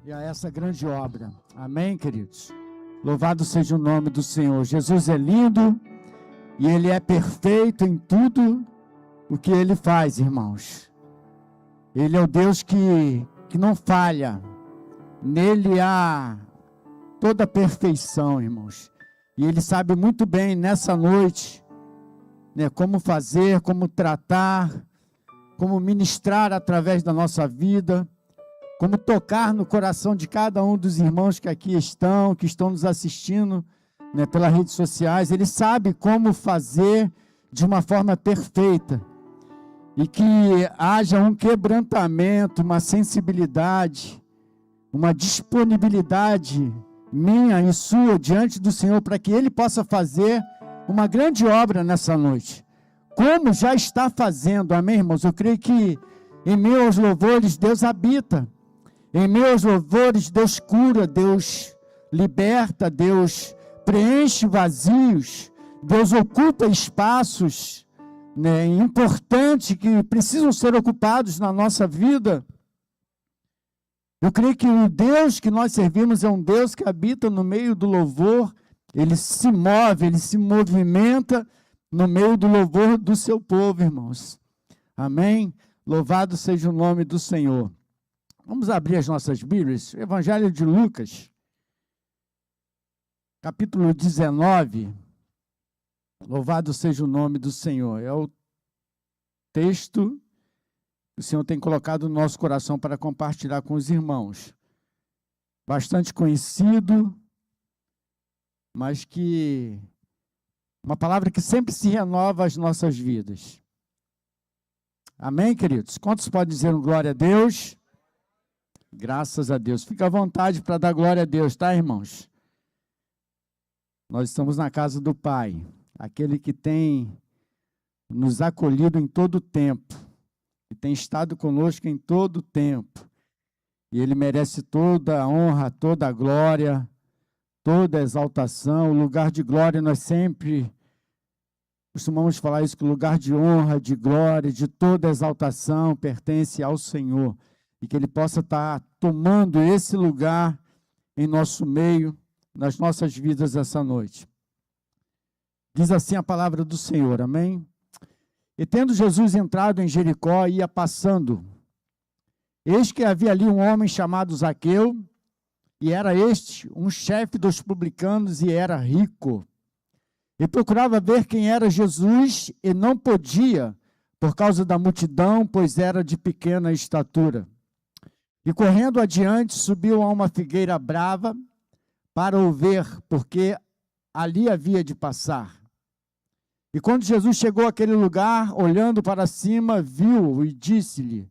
e a essa grande obra. Amém, queridos? Louvado seja o nome do Senhor. Jesus é lindo e Ele é perfeito em tudo o que Ele faz, irmãos. Ele é o Deus que não falha. Nele há toda a perfeição, irmãos. E Ele sabe muito bem nessa noite, né, como fazer, como tratar, como ministrar através da nossa vida, como tocar no coração de cada um dos irmãos que aqui estão, que estão nos assistindo, né, pelas redes sociais. Ele sabe como fazer de uma forma perfeita e que haja um quebrantamento, uma sensibilidade, uma disponibilidade minha e sua diante do Senhor, para que Ele possa fazer uma grande obra nessa noite, como já está fazendo. Amém, irmãos? Eu creio que em meus louvores Deus habita. Em meus louvores, Deus cura, Deus liberta, Deus preenche vazios, Deus ocupa espaços, né, importantes que precisam ser ocupados na nossa vida. Eu creio que o Deus que nós servimos é um Deus que habita no meio do louvor. Ele se move, Ele se movimenta no meio do louvor do seu povo, irmãos. Amém? Louvado seja o nome do Senhor. Vamos abrir as nossas Bíblias, Evangelho de Lucas, capítulo 19, louvado seja o nome do Senhor. É o texto que o Senhor tem colocado no nosso coração para compartilhar com os irmãos. Bastante conhecido, mas que uma palavra que sempre se renova às nossas vidas. Amém, queridos? Quantos podem dizer um glória a Deus? Graças a Deus. Fica à vontade para dar glória a Deus, tá, irmãos? Nós estamos na casa do Pai, aquele que tem nos acolhido em todo o tempo, que tem estado conosco em todo o tempo. E Ele merece toda a honra, toda a glória, toda a exaltação. O lugar de glória, nós sempre costumamos falar isso, que o lugar de honra, de glória, de toda a exaltação pertence ao Senhor. E que Ele possa estar tomando esse lugar em nosso meio, nas nossas vidas essa noite. Diz assim a palavra do Senhor, amém? E tendo Jesus entrado em Jericó, ia passando. Eis que havia ali um homem chamado Zaqueu, e era este um chefe dos publicanos e era rico. E procurava ver quem era Jesus e não podia, por causa da multidão, pois era de pequena estatura. E correndo adiante, subiu a uma figueira brava para o ver, porque ali havia de passar. E quando Jesus chegou àquele lugar, olhando para cima, viu-o e disse-lhe: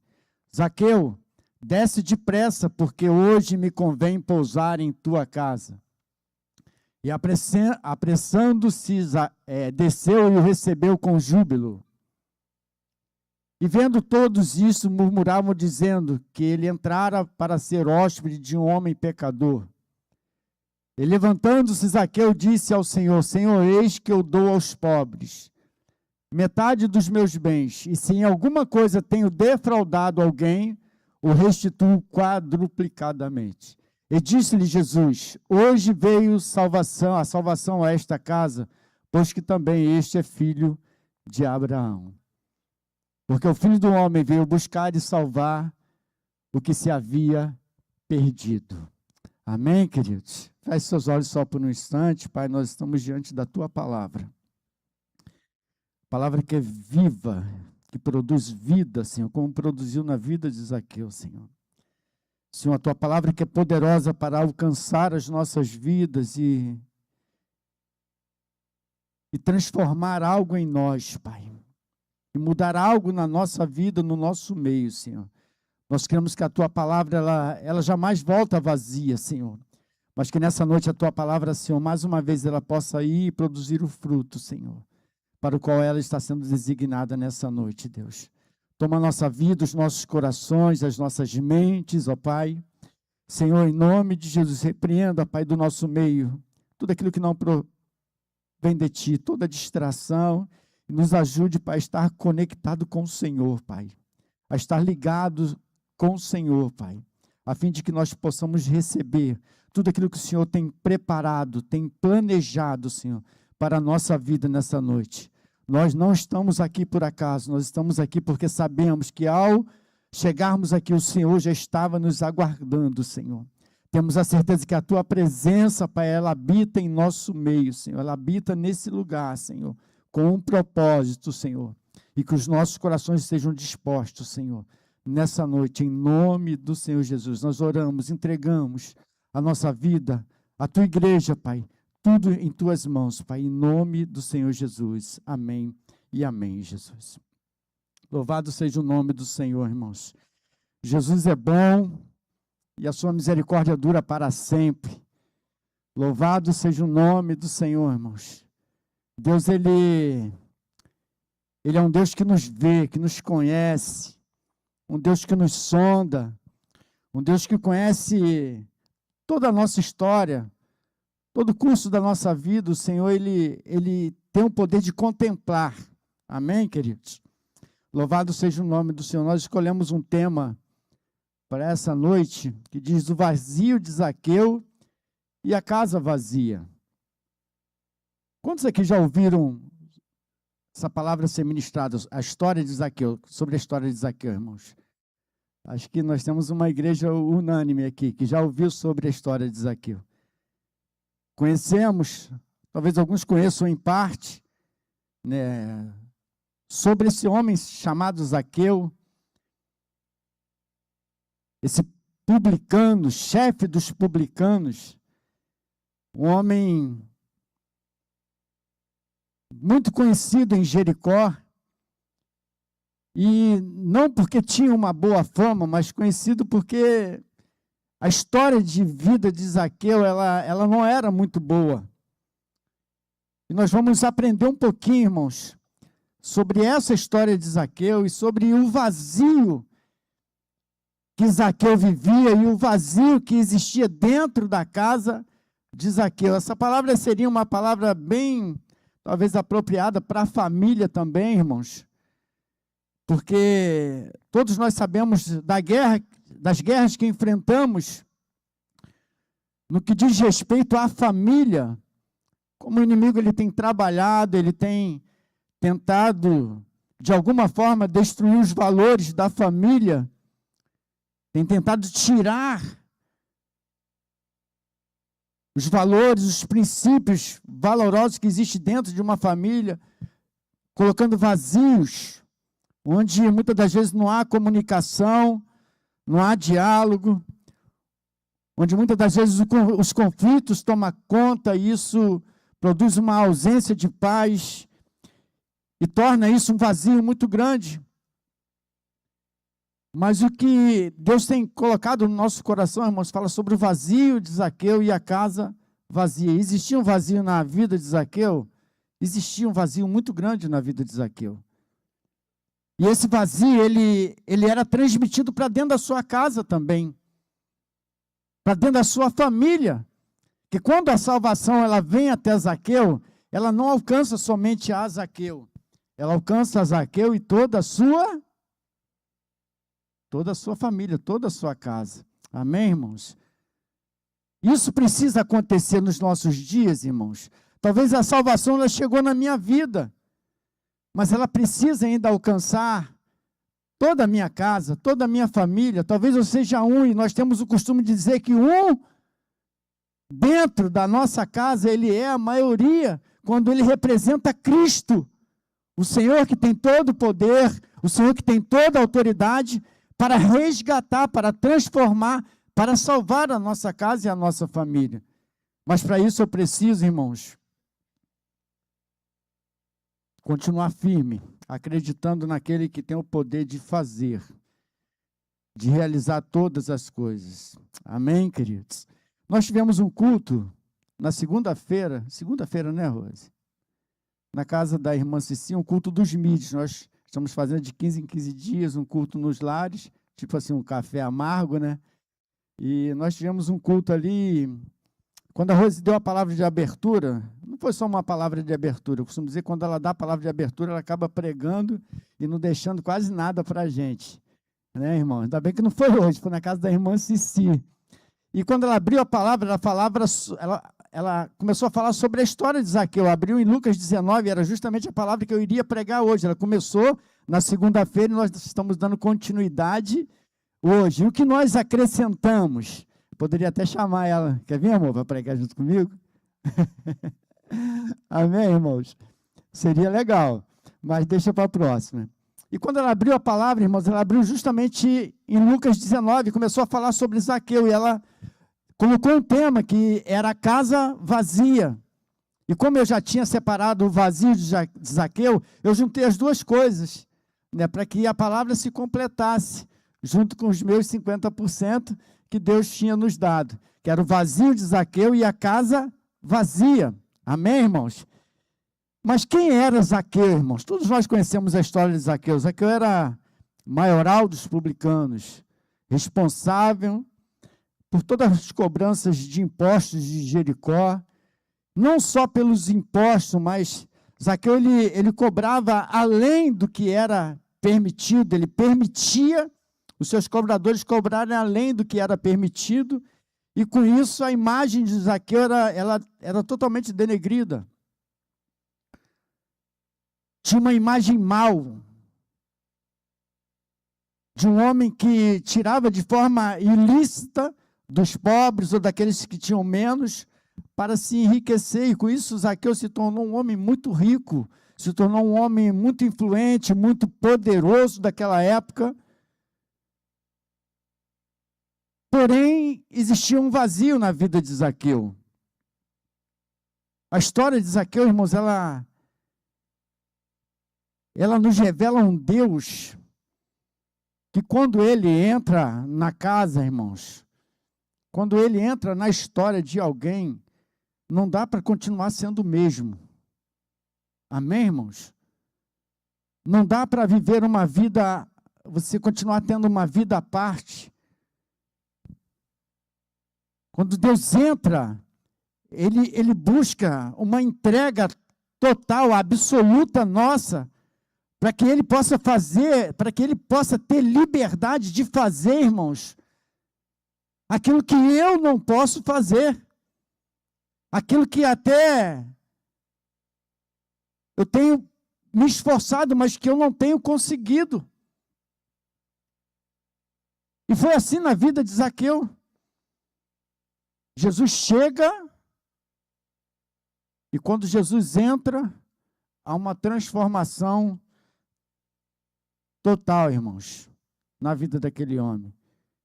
Zaqueu, desce depressa, porque hoje me convém pousar em tua casa. E apressando-se, desceu e o recebeu com júbilo. E vendo todos isso, murmuravam, dizendo que ele entrara para ser hóspede de um homem pecador. E levantando-se, Zaqueu disse ao Senhor: Senhor, eis que eu dou aos pobres metade dos meus bens, e se em alguma coisa tenho defraudado alguém, o restituo quadruplicadamente. E disse-lhe Jesus: hoje veio a salvação a esta casa, pois que também este é filho de Abraão. Porque o Filho do Homem veio buscar e salvar o que se havia perdido. Amém, queridos? Feche seus olhos só por um instante. Pai, nós estamos diante da Tua palavra. Palavra que é viva, que produz vida, Senhor, como produziu na vida de Zaqueu, Senhor. Senhor, a Tua palavra que é poderosa para alcançar as nossas vidas e transformar algo em nós, Pai. E mudar algo na nossa vida, no nosso meio, Senhor. Nós queremos que a Tua palavra, ela jamais volta vazia, Senhor. Mas que nessa noite a Tua palavra, Senhor, mais uma vez ela possa ir e produzir o fruto, Senhor, para o qual ela está sendo designada nessa noite, Deus. Toma a nossa vida, os nossos corações, as nossas mentes, ó Pai. Senhor, em nome de Jesus, repreenda, Pai, do nosso meio, tudo aquilo que não vem de Ti, toda distração. E nos ajude, Pai, a estar conectado com o Senhor, Pai. A estar ligado com o Senhor, Pai. a fim de que nós possamos receber tudo aquilo que o Senhor tem preparado, tem planejado, Senhor, para a nossa vida nessa noite. Nós não estamos aqui por acaso, nós estamos aqui porque sabemos que ao chegarmos aqui, o Senhor já estava nos aguardando, Senhor. Temos a certeza que a Tua presença, Pai, ela habita em nosso meio, Senhor. Ela habita nesse lugar, Senhor, com um propósito, Senhor. E que os nossos corações estejam dispostos, Senhor, nessa noite, em nome do Senhor Jesus. Nós oramos, entregamos a nossa vida, a Tua igreja, Pai, tudo em Tuas mãos, Pai, em nome do Senhor Jesus. Amém e amém, Jesus. Louvado seja o nome do Senhor, irmãos. Jesus é bom e a sua misericórdia dura para sempre. Louvado seja o nome do Senhor, irmãos. Deus, Ele é um Deus que nos vê, que nos conhece, um Deus que nos sonda, um Deus que conhece toda a nossa história, todo o curso da nossa vida. O Senhor, Ele tem o poder de contemplar. Amém, queridos? Louvado seja o nome do Senhor. Nós escolhemos um tema para essa noite, que diz o vazio de Zaqueu e a casa vazia. Quantos aqui já ouviram essa palavra ser ministrada, a história de Zaqueu, sobre a história de Zaqueu, irmãos? Acho que nós temos uma igreja unânime aqui, que já ouviu sobre a história de Zaqueu. Conhecemos, talvez alguns conheçam em parte, né, sobre esse homem chamado Zaqueu, esse publicano, chefe dos publicanos, um homem muito conhecido em Jericó, e não porque tinha uma boa fama, mas conhecido porque a história de vida de Zaqueu, ela não era muito boa. E nós vamos aprender um pouquinho, irmãos, sobre essa história de Zaqueu e sobre o vazio que Zaqueu vivia e o vazio que existia dentro da casa de Zaqueu. Essa palavra seria uma palavra bem, talvez, apropriada para a família também, irmãos, porque todos nós sabemos das guerras que enfrentamos no que diz respeito à família, como o inimigo ele tem trabalhado, ele tem tentado, de alguma forma, destruir os valores da família, tem tentado tirar os valores, os princípios valorosos que existem dentro de uma família, colocando vazios, onde muitas das vezes não há comunicação, não há diálogo, onde muitas das vezes os conflitos tomam conta, e isso produz uma ausência de paz e torna isso um vazio muito grande. Mas o que Deus tem colocado no nosso coração, irmãos, fala sobre o vazio de Zaqueu e a casa vazia. Existia um vazio na vida de Zaqueu? Existia um vazio muito grande na vida de Zaqueu. E esse vazio, ele era transmitido para dentro da sua casa também, para dentro da sua família. Que quando a salvação ela vem até Zaqueu, ela não alcança somente a Zaqueu, ela alcança a Zaqueu e toda a sua família, toda a sua casa. Amém, irmãos? Isso precisa acontecer nos nossos dias, irmãos. Talvez a salvação ela chegou na minha vida, mas ela precisa ainda alcançar toda a minha casa, toda a minha família. Talvez eu seja um, e nós temos o costume de dizer que um dentro da nossa casa, ele é a maioria, quando ele representa Cristo, o Senhor que tem todo o poder, o Senhor que tem toda a autoridade para resgatar, para transformar, para salvar a nossa casa e a nossa família. Mas para isso eu preciso, irmãos, continuar firme, acreditando naquele que tem o poder de fazer, de realizar todas as coisas. Amém, queridos? Nós tivemos um culto na segunda-feira, né, Rose? Na casa da irmã Cicinha, um culto dos mídios. Nós estamos fazendo de 15 em 15 dias um culto nos lares, tipo assim, um café amargo, né? E nós tivemos um culto ali. Quando a Rose deu a palavra de abertura, não foi só uma palavra de abertura, eu costumo dizer que quando ela dá a palavra de abertura, ela acaba pregando e não deixando quase nada para a gente. né, irmão? Ainda bem que não foi hoje, foi na casa da irmã Cici. E quando ela abriu a palavra, ela começou a falar sobre a história de Zaqueu. Abriu em Lucas 19, era justamente a palavra que eu iria pregar hoje. Ela começou na segunda-feira e nós estamos dando continuidade hoje. E o que nós acrescentamos? Poderia até chamar ela. Quer vir, amor, para pregar junto comigo? Amém, irmãos? Seria legal, mas deixa para a próxima. E quando ela abriu a palavra, irmãos, ela abriu justamente em Lucas 19, começou a falar sobre Zaqueu, e ela colocou um tema que era a casa vazia. E como eu já tinha separado o vazio de Zaqueu, eu juntei as duas coisas, né, para que a palavra se completasse, junto com os meus 50% que Deus tinha nos dado, que era o vazio de Zaqueu e a casa vazia. Amém, irmãos? Mas quem era Zaqueu, irmãos? Todos nós conhecemos a história de Zaqueu. Zaqueu era maioral dos publicanos, responsável por todas as cobranças de impostos de Jericó, não só pelos impostos, mas Zaqueu ele cobrava além do que era permitido, ele permitia os seus cobradores cobrarem além do que era permitido, e com isso a imagem de Zaqueu era totalmente denegrida. Tinha uma imagem mal, de um homem que tirava de forma ilícita dos pobres ou daqueles que tinham menos, para se enriquecer, e com isso Zaqueu se tornou um homem muito rico, se tornou um homem muito influente, muito poderoso daquela época. Porém, existia um vazio na vida de Zaqueu. A história de Zaqueu, irmãos, ela nos revela um Deus que quando ele entra na casa, irmãos, quando ele entra na história de alguém, não dá para continuar sendo o mesmo. Amém, irmãos? Não dá para viver uma vida, você continuar tendo uma vida à parte. Quando Deus entra, Ele busca uma entrega total, absoluta nossa, para que Ele possa fazer, para que Ele possa ter liberdade de fazer, irmãos, aquilo que eu não posso fazer, aquilo que até eu tenho me esforçado, mas que eu não tenho conseguido. E foi assim na vida de Zaqueu. Jesus chega, e quando Jesus entra, há uma transformação total, irmãos, na vida daquele homem.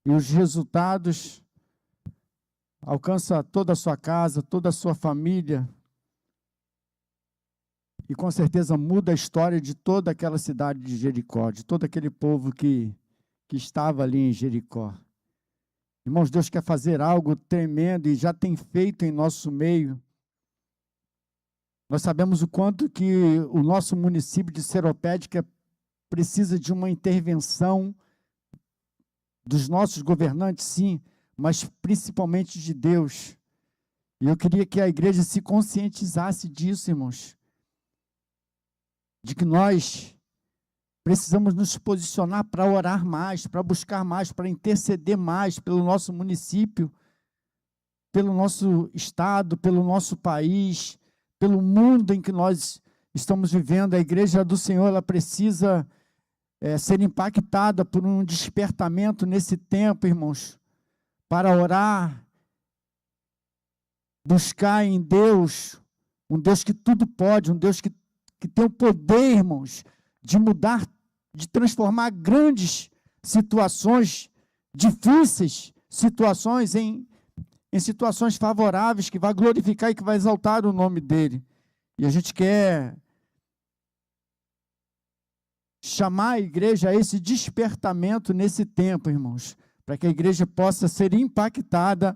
E os resultados alcançam toda a sua casa, toda a sua família, e com certeza muda a história de toda aquela cidade de Jericó, de todo aquele povo que estava ali em Jericó. Irmãos, Deus quer fazer algo tremendo e já tem feito em nosso meio. Nós sabemos o quanto que o nosso município de Seropédica precisa de uma intervenção dos nossos governantes, sim, mas principalmente de Deus. E eu queria que a igreja se conscientizasse disso, irmãos, de que nós precisamos nos posicionar para orar mais, para buscar mais, para interceder mais pelo nosso município, pelo nosso estado, pelo nosso país, pelo mundo em que nós estamos vivendo. A igreja do Senhor, ela precisa ser impactada por um despertamento nesse tempo, irmãos, para orar, buscar em Deus, um Deus que tudo pode, um Deus que tem o poder, irmãos, de mudar, de transformar grandes situações difíceis, situações em situações favoráveis, que vai glorificar e que vai exaltar o nome dele. E a gente quer chamar a igreja a esse despertamento nesse tempo, irmãos, para que a igreja possa ser impactada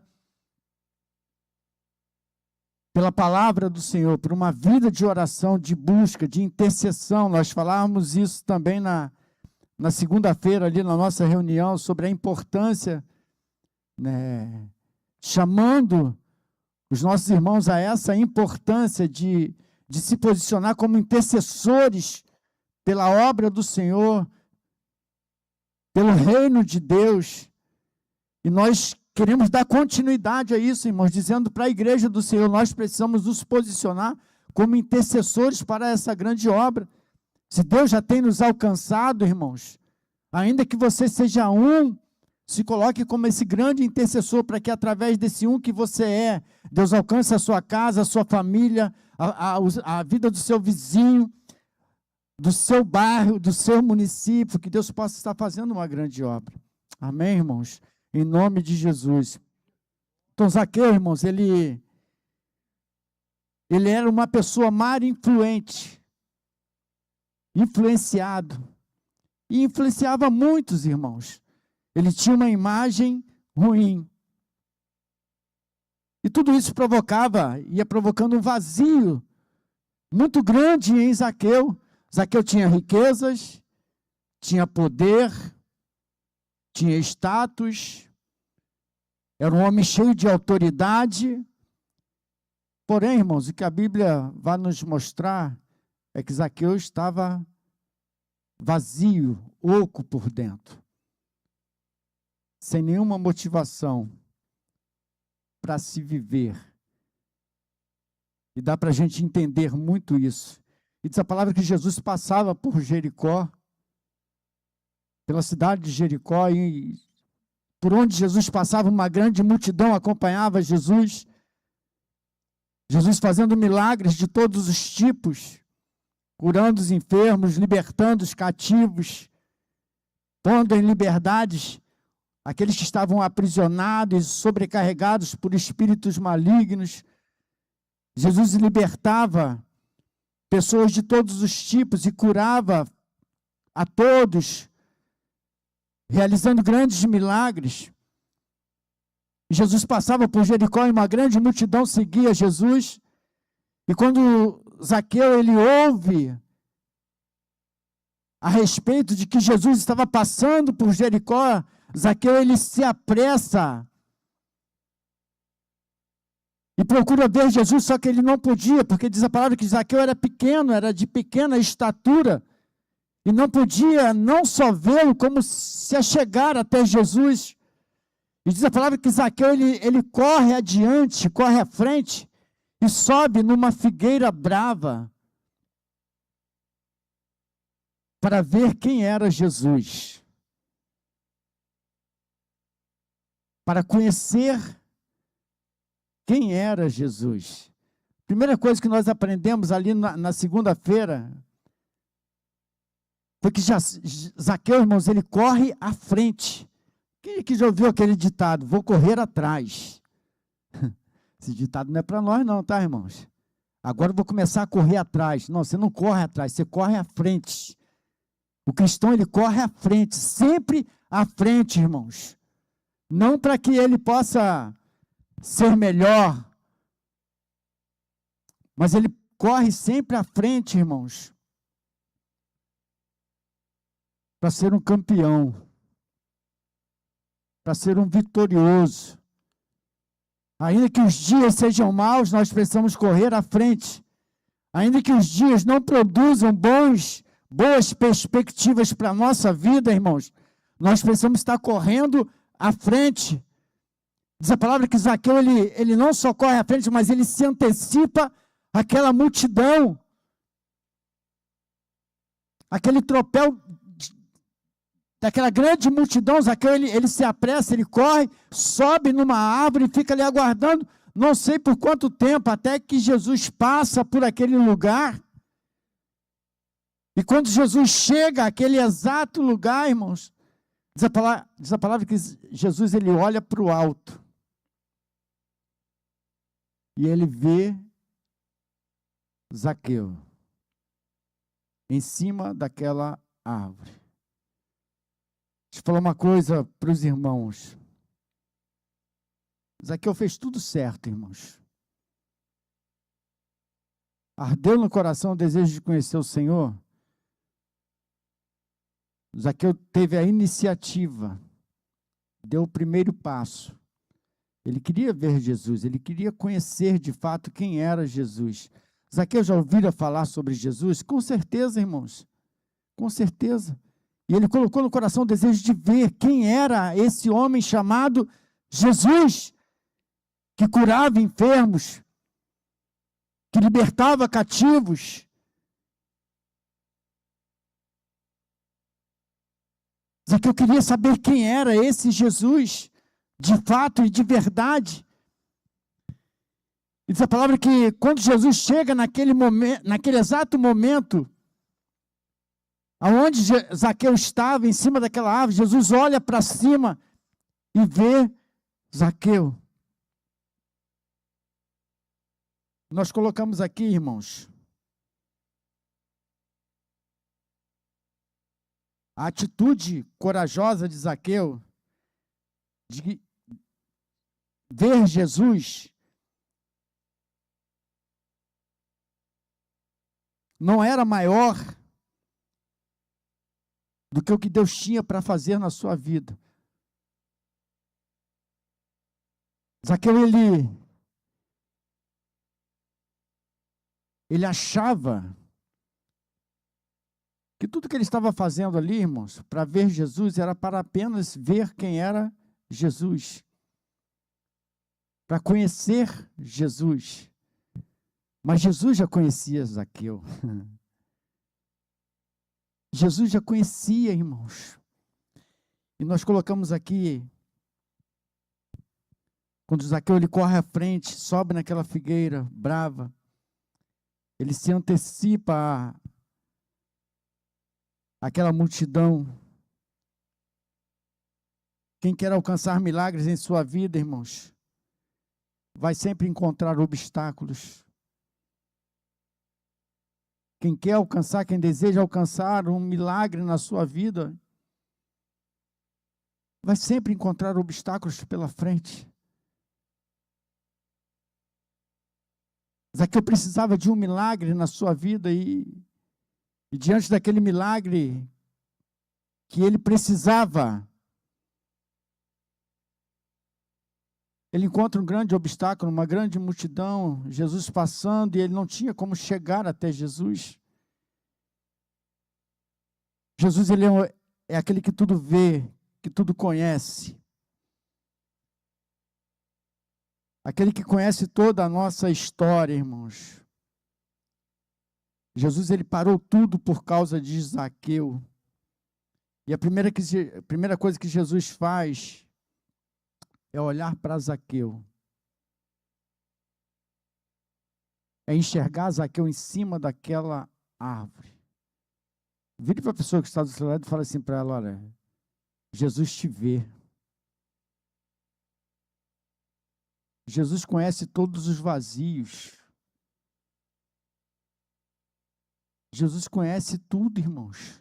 pela palavra do Senhor, por uma vida de oração, de busca, de intercessão. Nós falávamos isso também na segunda-feira, ali na nossa reunião, sobre a importância, né, chamando os nossos irmãos a essa importância de se posicionar como intercessores pela obra do Senhor, pelo reino de Deus. E nós queremos dar continuidade a isso, irmãos, dizendo para a igreja do Senhor, nós precisamos nos posicionar como intercessores para essa grande obra. Se Deus já tem nos alcançado, irmãos, ainda que você seja um, se coloque como esse grande intercessor, para que através desse um que você é, Deus alcance a sua casa, a sua família, a vida do seu vizinho, do seu bairro, do seu município, que Deus possa estar fazendo uma grande obra. Amém, irmãos? Em nome de Jesus. Então, Zaqueu, irmãos, ele era uma pessoa mal influente, influenciado, e influenciava muitos, irmãos. Ele tinha uma imagem ruim. E tudo isso ia provocando um vazio muito grande em Zaqueu. Zaqueu tinha riquezas, tinha poder, tinha status, era um homem cheio de autoridade. Porém, irmãos, o que a Bíblia vai nos mostrar é que Zaqueu estava vazio, oco por dentro, sem nenhuma motivação para se viver. E dá para a gente entender muito isso. E diz a palavra que Jesus passava por Jericó, pela cidade de Jericó, e por onde Jesus passava, uma grande multidão acompanhava Jesus. Jesus fazendo milagres de todos os tipos, curando os enfermos, libertando os cativos, pondo em liberdades aqueles que estavam aprisionados e sobrecarregados por espíritos malignos. Jesus libertava pessoas de todos os tipos e curava a todos, realizando grandes milagres. Jesus passava por Jericó e uma grande multidão seguia Jesus. E quando Zaqueu ele ouve a respeito de que Jesus estava passando por Jericó, Zaqueu ele se apressa e procura ver Jesus, só que ele não podia, porque diz a palavra que Zaqueu era pequeno, era de pequena estatura, e não podia não só vê-lo, como se achegar até Jesus. E diz a palavra que Zaqueu ele corre adiante, corre à frente, e sobe numa figueira brava, para ver quem era Jesus, para conhecer quem era Jesus. Primeira coisa que nós aprendemos ali na segunda-feira foi que Zaqueu, irmãos, ele corre à frente. Quem que já ouviu aquele ditado? Vou correr atrás. Esse ditado não é para nós não, tá, irmãos? Agora eu vou começar a correr atrás. Não, você não corre atrás, você corre à frente. O cristão, ele corre à frente, sempre à frente, irmãos. Não para que ele possa ser melhor, mas ele corre sempre à frente, irmãos, para ser um campeão, para ser um vitorioso. Ainda que os dias sejam maus, nós precisamos correr à frente. Ainda que os dias não produzam boas perspectivas para a nossa vida, irmãos, nós precisamos estar correndo à frente. Diz a palavra que Zaqueu, ele não só corre à frente, mas ele se antecipa àquela multidão. Aquele tropel daquela grande multidão, Zaqueu, ele se apressa, ele corre, sobe numa árvore e fica ali aguardando, não sei por quanto tempo, até que Jesus passa por aquele lugar. E quando Jesus chega àquele exato lugar, irmãos, diz a palavra que Jesus ele olha para o alto. E ele vê Zaqueu em cima daquela árvore. Deixa eu falar uma coisa para os irmãos. Zaqueu fez tudo certo, irmãos. Ardeu no coração o desejo de conhecer o Senhor. Zaqueu teve a iniciativa, deu o primeiro passo. Ele queria ver Jesus, ele queria conhecer de fato quem era Jesus. Zaqueu já ouviram falar sobre Jesus? Com certeza, irmãos, com certeza. E ele colocou no coração o desejo de ver quem era esse homem chamado Jesus, que curava enfermos, que libertava cativos. Zaqueu queria saber quem era esse Jesus, de fato e de verdade. E diz a palavra que quando Jesus chega naquele momento, naquele exato momento, aonde Zaqueu estava, em cima daquela árvore, Jesus olha para cima e vê Zaqueu. Nós colocamos aqui, irmãos, a atitude corajosa de Zaqueu de ver Jesus não era maior do que o que Deus tinha para fazer na sua vida. Zaqueu, ele achava que tudo que ele estava fazendo ali, irmãos, para ver Jesus, era para apenas ver quem era Jesus, para conhecer Jesus. Mas Jesus já conhecia Zaqueu. Jesus já conhecia, irmãos. E nós colocamos aqui, quando Zaqueu ele corre à frente, sobe naquela figueira brava, ele se antecipa àquela multidão. Quem quer alcançar milagres em sua vida, irmãos, vai sempre encontrar obstáculos. Quem quer alcançar, quem deseja alcançar um milagre na sua vida, vai sempre encontrar obstáculos pela frente. Zaqueu precisava de um milagre na sua vida e diante daquele milagre que ele precisava, ele encontra um grande obstáculo, uma grande multidão, Jesus passando, e ele não tinha como chegar até Jesus. Jesus, ele é aquele que tudo vê, que tudo conhece. Aquele que conhece toda a nossa história, irmãos. Jesus, ele parou tudo por causa de Zaqueu. E a primeira coisa que Jesus faz é olhar para Zaqueu. É enxergar Zaqueu em cima daquela árvore. Vire para a pessoa que está do seu lado e fala assim para ela: olha, Jesus te vê. Jesus conhece todos os vazios. Jesus conhece tudo, irmãos.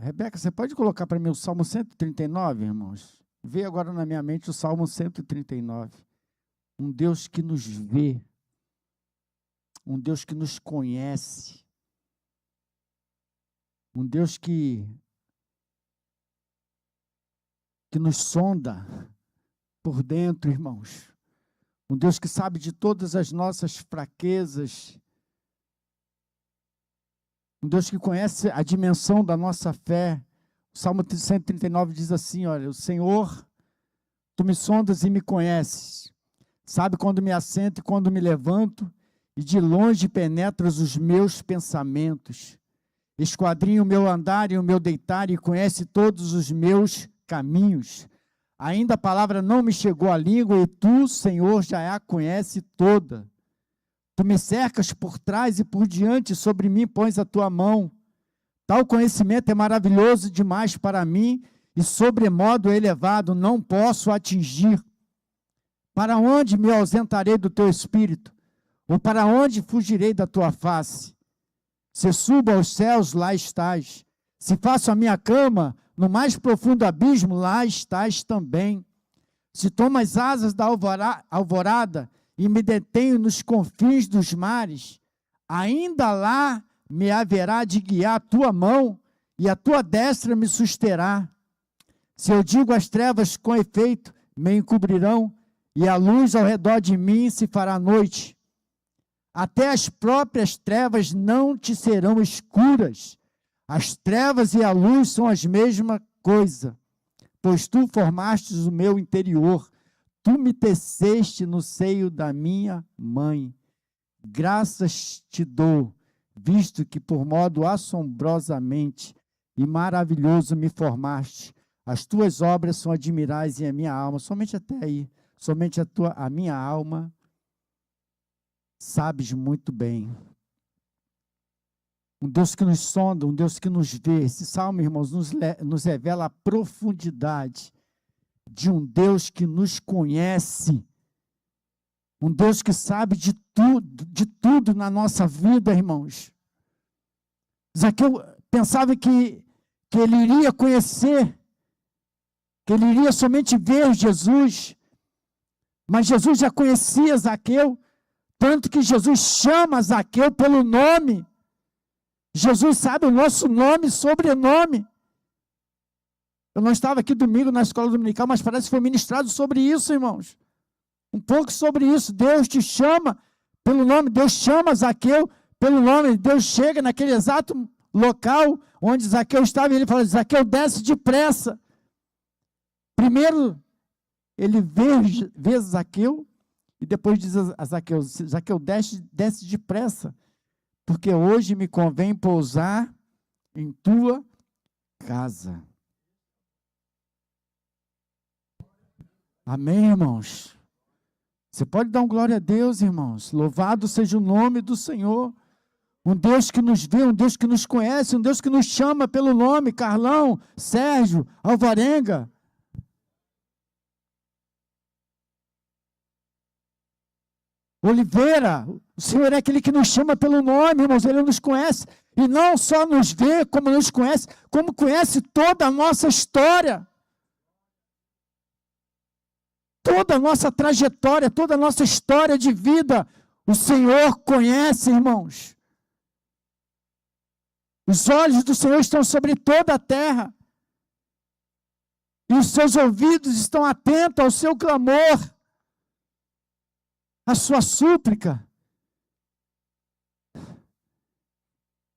Rebeca, você pode colocar para mim o Salmo 139, irmãos? Veio agora na minha mente o Salmo 139. Um Deus que nos vê. Um Deus que nos conhece. Um Deus que nos sonda por dentro, irmãos. Um Deus que sabe de todas as nossas fraquezas. Um Deus que conhece a dimensão da nossa fé. O Salmo 139 diz assim, olha, o Senhor, tu me sondas e me conheces. Sabe quando me assento e quando me levanto, e de longe penetras os meus pensamentos. Esquadrinha o meu andar e o meu deitar, e conhece todos os meus caminhos. Ainda a palavra não me chegou à língua, e tu, Senhor, já a conhece toda. Tu me cercas por trás e por diante, sobre mim pões a tua mão. Tal conhecimento é maravilhoso demais para mim, e sobremodo elevado, não posso atingir. Para onde me ausentarei do teu espírito? Ou para onde fugirei da tua face? Se subo aos céus, lá estás. Se faço a minha cama no mais profundo abismo, lá estás também. Se tomo as asas da alvorada e me detenho nos confins dos mares, ainda lá me haverá de guiar a tua mão e a tua destra me susterá. Se eu digo as trevas com efeito me encobrirão, e a luz ao redor de mim se fará noite. até as próprias trevas não te serão escuras. As trevas e a luz são a mesma coisa, pois tu formastes o meu interior, tu me teceste no seio da minha mãe. Graças te dou, visto que por modo assombrosamente e maravilhoso me formaste. As tuas obras são admiráveis em a minha alma. Somente até aí, somente a minha alma sabes muito bem. Um Deus que nos sonda, um Deus que nos vê. Esse salmo, irmãos, nos revela a profundidade de um Deus que nos conhece. Um Deus que sabe de tudo na nossa vida, irmãos. Zaqueu pensava que ele iria conhecer, que ele iria somente ver Jesus, mas Jesus já conhecia Zaqueu, tanto que Jesus chama Zaqueu pelo nome. Jesus sabe o nosso nome e sobrenome. Eu não estava aqui domingo na escola dominical, mas parece que foi ministrado sobre isso, irmãos. Um pouco sobre isso. Deus te chama pelo nome, Deus chama Zaqueu pelo nome. Deus chega naquele exato local onde Zaqueu estava e ele fala: Zaqueu, desce depressa. Primeiro, ele vê Zaqueu e depois diz a Zaqueu: Zaqueu, desce depressa, porque hoje me convém pousar em tua casa. Amém, irmãos? Você pode dar um glória a Deus, irmãos. Louvado seja o nome do Senhor. Um Deus que nos vê, um Deus que nos conhece, um Deus que nos chama pelo nome. Carlão, Sérgio, Alvarenga. Oliveira, o Senhor é aquele que nos chama pelo nome, irmãos. Ele nos conhece. E não só nos vê, como nos conhece, como conhece toda a nossa história. Toda a nossa trajetória, toda a nossa história de vida, o Senhor conhece, irmãos. Os olhos do Senhor estão sobre toda a terra. E os seus ouvidos estão atentos ao seu clamor, à sua súplica.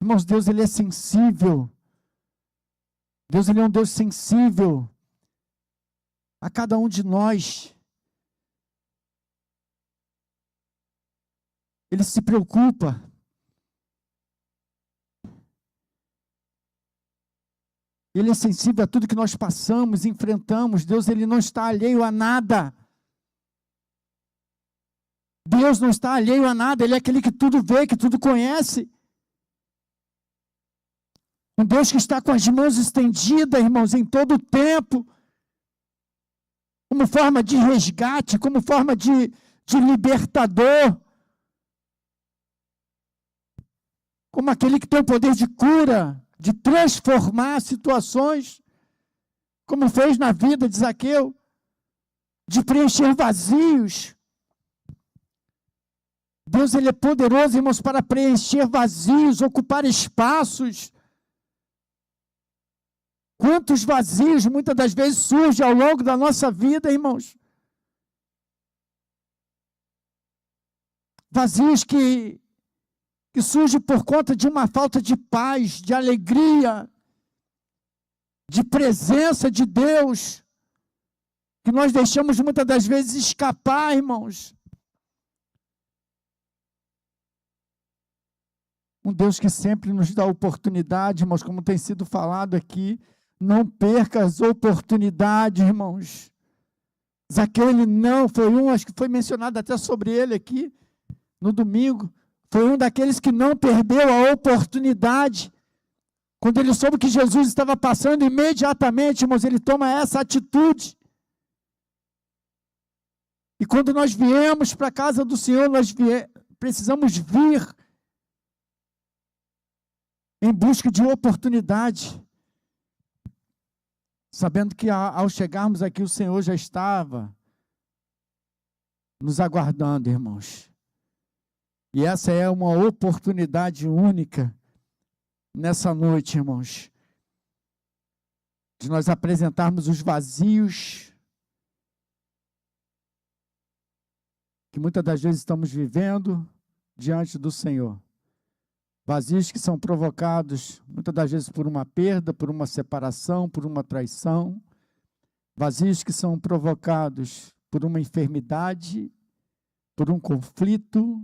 Irmãos, Deus, Ele é sensível. Deus, Ele é um Deus sensível a cada um de nós. Ele se preocupa. Ele é sensível a tudo que nós passamos, enfrentamos. Deus, Ele não está alheio a nada. Deus não está alheio a nada. Ele é aquele que tudo vê, que tudo conhece. Um Deus que está com as mãos estendidas, irmãos, em todo o tempo. Como forma de resgate, como forma de libertador. Como aquele que tem o poder de cura, de transformar situações, como fez na vida de Zaqueu, de preencher vazios. Deus, Ele é poderoso, irmãos, para preencher vazios, ocupar espaços. Quantos vazios muitas das vezes surgem ao longo da nossa vida, irmãos? Vazios que surge por conta de uma falta de paz, de alegria, de presença de Deus, que nós deixamos muitas das vezes escapar, irmãos. Um Deus que sempre nos dá oportunidade, irmãos, como tem sido falado aqui, não perca as oportunidades, irmãos. Zaqueu, ele não foi acho que foi mencionado até sobre ele aqui, no domingo, foi um daqueles que não perdeu a oportunidade. Quando ele soube que Jesus estava passando, imediatamente, irmãos, ele toma essa atitude. E quando nós viemos para a casa do Senhor, precisamos vir em busca de oportunidade. Sabendo que ao chegarmos aqui, o Senhor já estava nos aguardando, irmãos. E essa é uma oportunidade única nessa noite, irmãos, de nós apresentarmos os vazios que muitas das vezes estamos vivendo, diante do Senhor. Vazios que são provocados, muitas das vezes, por uma perda, por uma separação, por uma traição. Vazios que são provocados por uma enfermidade, por um conflito,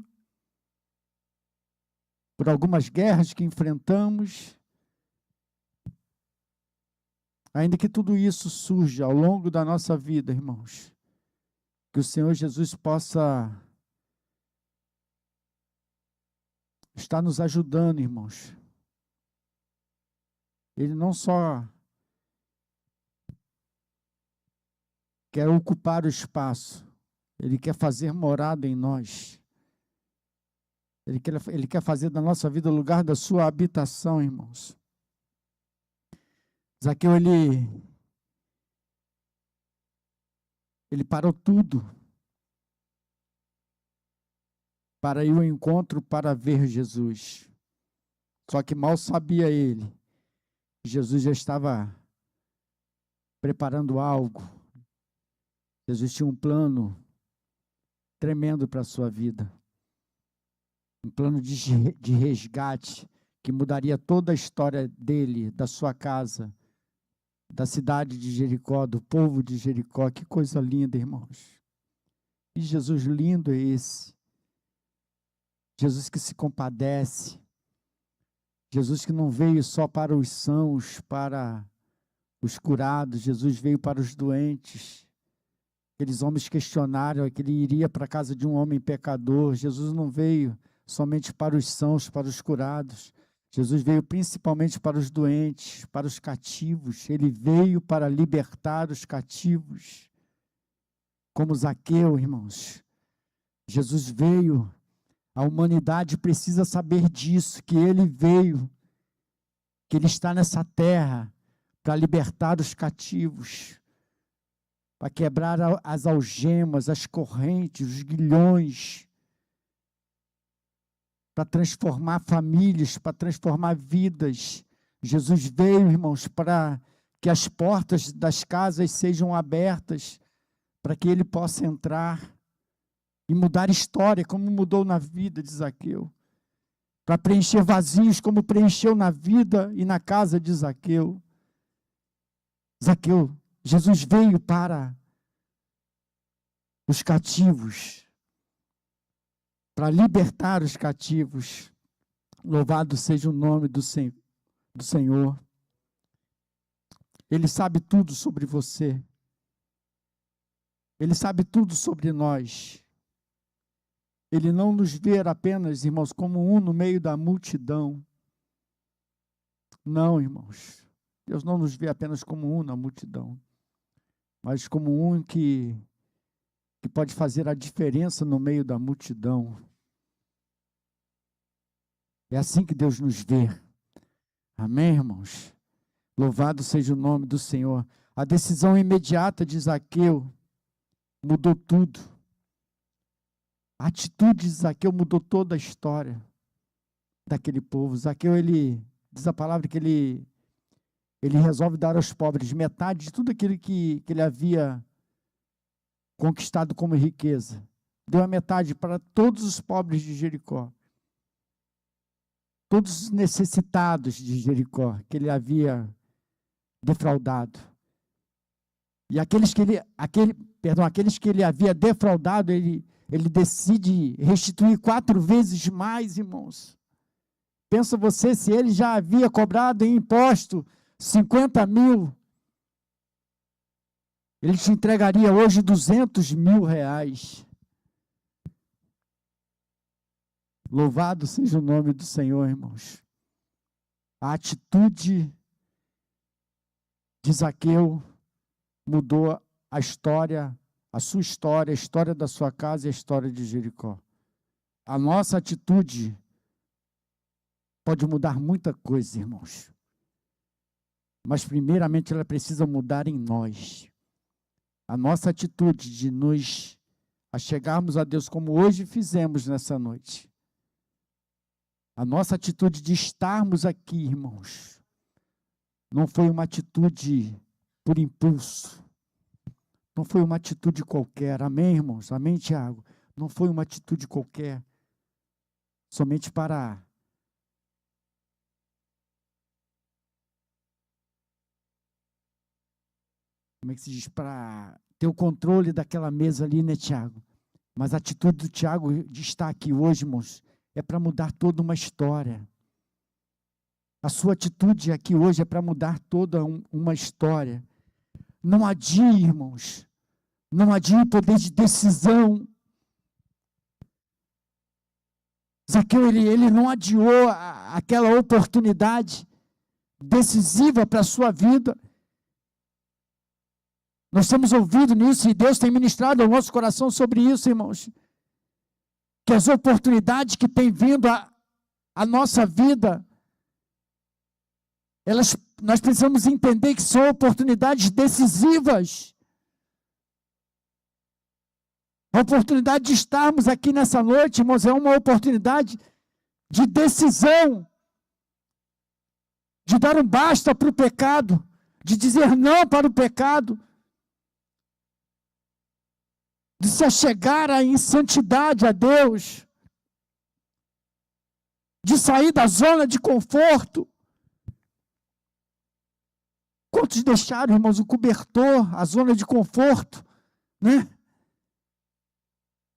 por algumas guerras que enfrentamos. Ainda que tudo isso surja ao longo da nossa vida, irmãos, que o Senhor Jesus possa estar nos ajudando, irmãos. Ele não só quer ocupar o espaço, Ele quer fazer morada em nós. Ele quer fazer da nossa vida o lugar da sua habitação, irmãos. Zaqueu, ele parou tudo para ir ao encontro, para ver Jesus. Só que mal sabia ele, Jesus já estava preparando algo. Jesus tinha um plano tremendo para a sua vida. Um plano de resgate que mudaria toda a história dele, da sua casa, da cidade de Jericó, do povo de Jericó. Que coisa linda, irmãos. Que Jesus lindo é esse. Jesus que se compadece. Jesus que não veio só para os sãos, para os curados. Jesus veio para os doentes. Aqueles homens questionaram que ele iria para a casa de um homem pecador. Jesus não veio somente para os sãos, para os curados. Jesus veio principalmente para os doentes, para os cativos. Ele veio para libertar os cativos. Como Zaqueu, irmãos. Jesus veio. A humanidade precisa saber disso, que ele veio, que ele está nessa terra para libertar os cativos, para quebrar as algemas, as correntes, os grilhões, para transformar famílias, para transformar vidas. Jesus veio, irmãos, para que as portas das casas sejam abertas, para que ele possa entrar e mudar história, como mudou na vida de Zaqueu. Para preencher vazios, como preencheu na vida e na casa de Zaqueu. Zaqueu, Jesus veio para os cativos, para libertar os cativos. Louvado seja o nome do Senhor. Ele sabe tudo sobre você. Ele sabe tudo sobre nós. Ele não nos vê apenas, irmãos, como um no meio da multidão. Não, irmãos. Deus não nos vê apenas como um na multidão, mas como um que pode fazer a diferença no meio da multidão. É assim que Deus nos vê. Amém, irmãos? Louvado seja o nome do Senhor. A decisão imediata de Zaqueu mudou tudo. A atitude de Zaqueu mudou toda a história daquele povo. Zaqueu, diz a palavra que ele resolve dar aos pobres metade de tudo aquilo que ele havia conquistado como riqueza. Deu a metade para todos os pobres de Jericó. Todos os necessitados de Jericó, que ele havia defraudado. E aqueles que ele havia defraudado, ele decide restituir 4 vezes mais, irmãos. Pensa você, se ele já havia cobrado em imposto 50 mil, ele te entregaria hoje 200 mil reais. Louvado seja o nome do Senhor, irmãos. A atitude de Zaqueu mudou a história, a sua história, a história da sua casa e a história de Jericó. A nossa atitude pode mudar muita coisa, irmãos. Mas primeiramente ela precisa mudar em nós. A nossa atitude de nos achegarmos a Deus como hoje fizemos nessa noite. A nossa atitude de estarmos aqui, irmãos, não foi uma atitude por impulso. Não foi uma atitude qualquer. Amém, irmãos? Amém, Tiago? Não foi uma atitude qualquer. somente para como é que se diz? Para ter o controle daquela mesa ali, né, Tiago? Mas a atitude do Tiago de estar aqui hoje, irmãos, é para mudar toda uma história. A sua atitude aqui hoje é para mudar toda uma história. Não adie, irmãos. Não adie o poder de decisão. Zaqueu, ele não adiou aquela oportunidade decisiva para a sua vida. Nós temos ouvido nisso e Deus tem ministrado ao nosso coração sobre isso, irmãos. Que as oportunidades que têm vindo à nossa vida, nós precisamos entender que são oportunidades decisivas. A oportunidade de estarmos aqui nessa noite, irmãos, é uma oportunidade de decisão, de dar um basta para o pecado, de dizer não para o pecado, de se achegar em santidade a Deus, de sair da zona de conforto. Quantos deixaram, irmãos, o cobertor, a zona de conforto, né?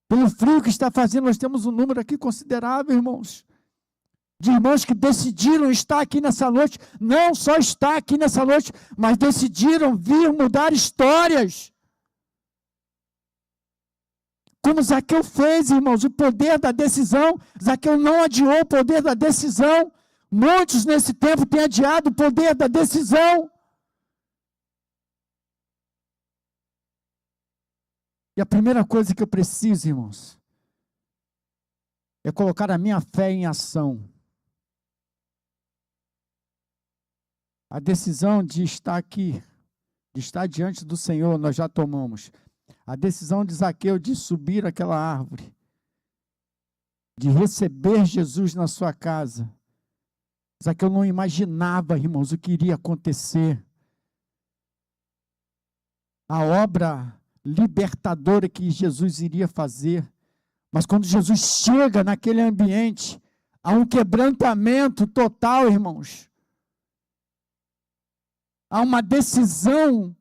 Pelo frio que está fazendo, nós temos um número aqui considerável, irmãos, de irmãos que decidiram estar aqui nessa noite, não só estar aqui nessa noite, mas decidiram vir mudar histórias. Como Zaqueu fez, irmãos, o poder da decisão. Zaqueu não adiou o poder da decisão. Muitos nesse tempo têm adiado o poder da decisão. E a primeira coisa que eu preciso, irmãos, é colocar a minha fé em ação. A decisão de estar aqui, de estar diante do Senhor, nós já tomamos. A decisão de Zaqueu de subir aquela árvore, de receber Jesus na sua casa. Zaqueu não imaginava, irmãos, o que iria acontecer. A obra libertadora que Jesus iria fazer. Mas quando Jesus chega naquele ambiente, há um quebrantamento total, irmãos. Há uma decisão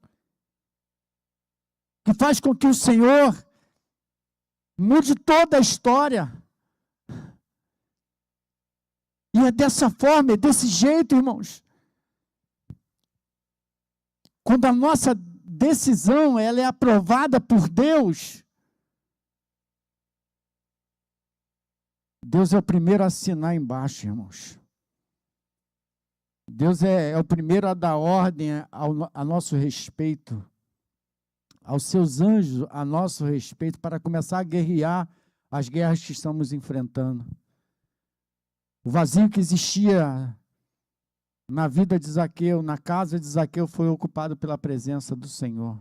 que faz com que o Senhor mude toda a história. E é dessa forma, é desse jeito, irmãos. Quando a nossa decisão ela é aprovada por Deus, Deus é o primeiro a assinar embaixo, irmãos. Deus é o primeiro a dar ordem a nosso respeito, aos seus anjos a nosso respeito, para começar a guerrear as guerras que estamos enfrentando. O vazio que existia na vida de Zaqueu, na casa de Zaqueu, foi ocupado pela presença do Senhor.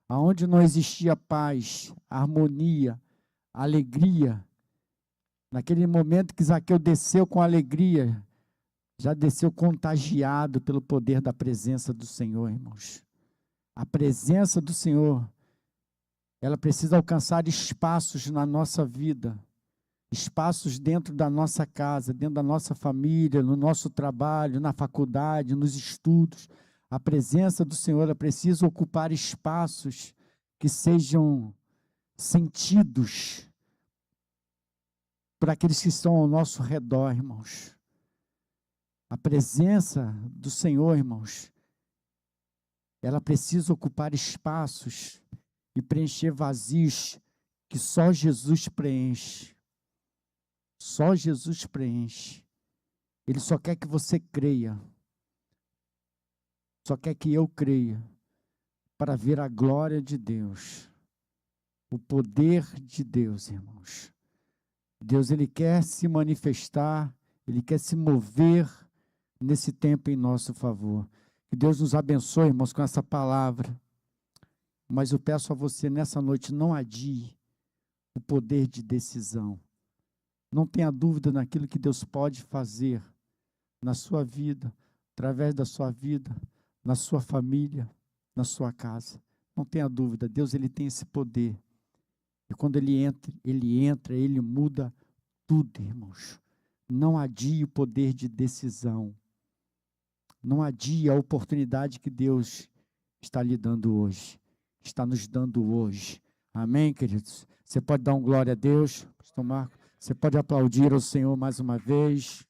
Aonde não existia paz, harmonia, alegria, naquele momento que Zaqueu desceu com alegria, já desceu contagiado pelo poder da presença do Senhor, irmãos. A presença do Senhor, ela precisa alcançar espaços na nossa vida, espaços dentro da nossa casa, dentro da nossa família, no nosso trabalho, na faculdade, nos estudos. A presença do Senhor, ela precisa ocupar espaços que sejam sentidos por aqueles que estão ao nosso redor, irmãos. A presença do Senhor, irmãos, ela precisa ocupar espaços e preencher vazios que só Jesus preenche. Só Jesus preenche. Ele só quer que você creia. Só quer que eu creia para ver a glória de Deus. O poder de Deus, irmãos. Deus, Ele quer se manifestar, Ele quer se mover nesse tempo em nosso favor. Que Deus nos abençoe, irmãos, com essa palavra. Mas eu peço a você, nessa noite, não adie o poder de decisão. Não tenha dúvida naquilo que Deus pode fazer na sua vida, através da sua vida, na sua família, na sua casa. Não tenha dúvida, Deus ele tem esse poder. E quando ele entra, ele muda tudo, irmãos. Não adie o poder de decisão. Não adie a oportunidade que Deus está lhe dando hoje. Está nos dando hoje. Amém, queridos? Você pode dar um glória a Deus, pastor Marco? Você pode aplaudir ao Senhor mais uma vez?